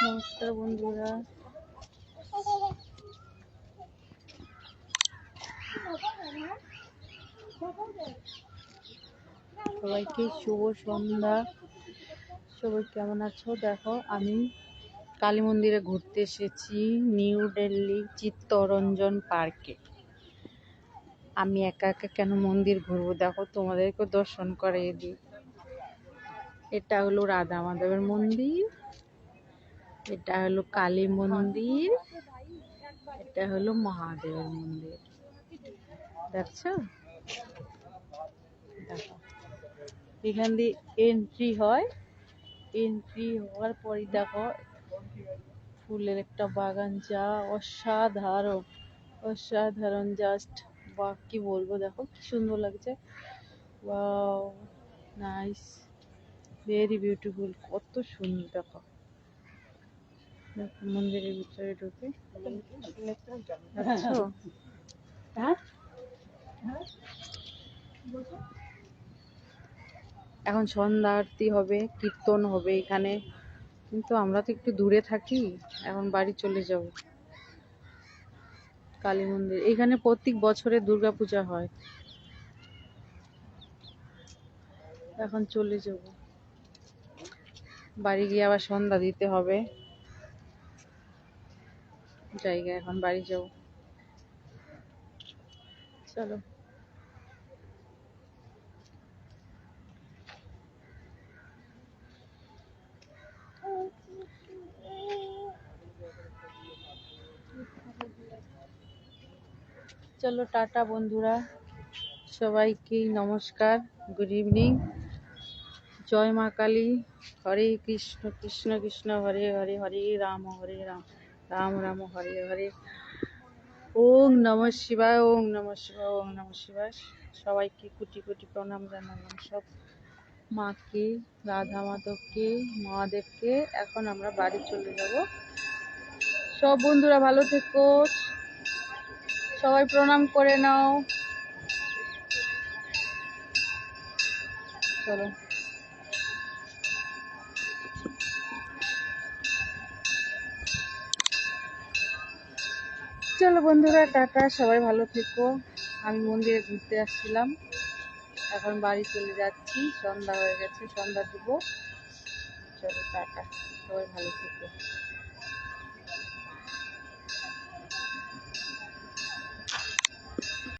নমস্কার বন্ধুরা, সবাইকে শুভ সন্ধ্যা। সবাই কেমন আছো? দেখো, আমি কালী মন্দিরে ঘুরতে এসেছি, নিউ দিল্লি চিত্তরঞ্জন পার্কে। আমি একা একা কেন মন্দির ঘুরবো? দেখো, তোমাদেরকে দর্শন করিয়ে দিই। এটা হলো রাধা মাধবের মন্দির, এটা হলো কালী মন্দির, এটা হলো মহাদেবের মন্দির। দেখছো? দেখো, এখান দিয়ে এন্ট্রি হয়। এন্ট্রি হওয়ার পরই দেখো ফুলের একটা বাগান, যা অসাধারণ অসাধারণ, জাস্ট বা কি বলবো। দেখো কি সুন্দর লাগছে, ওয়াও, নাইস, ভেরি বিউটিফুল, কত সুন্দর। দেখো মন্দিরের ভিতরে ঢুকে দেখছো? এখন সন্ধ্যা আরতি হবে, কীর্তন হবে এখানে, কিন্তু আমরা তো একটু দূরে থাকি, এখন বাড়ি চলে যাব। কালী মন্দির এখানে প্রত্যেক বছরে দুর্গাপূজা হয়। এখন চলে যাব বাড়ি, গিয়ে আবার সন্ধ্যা দিতে হবে। জায়গা এখন বাড়ি যাব, চলো। চলো, টাটা বন্ধুরা, সবাইকে নমস্কার, গুড ইভিনিং, জয় মা কালী। হরে কৃষ্ণ কৃষ্ণ কৃষ্ণ হরে হরে, হরে রাম রাম রাম হরে হরে। ওম নমঃ শিবায়, ওম নমঃ শিবায়, ওম নমঃ শিবায়। সবাইকে কোটি কোটি প্রণাম জানালাম, সব মাকে, রাধা মাধবকে, মহাদেবকে। এখন আমরা বাড়ি চলে যাব। সব বন্ধুরা ভালো থেকো, সবাই প্রণাম করে নাও। চলো, চলো বন্ধুরা, টাটা, সবাই ভালো থেকো। আমি মন্দিরে ঘুরতে আসছিলাম, এখন বাড়ি চলে যাচ্ছি, সন্ধ্যা হয়ে গেছে, সন্ধ্যা দেবো। চলো, টাটা, সবাই ভালো থেকো।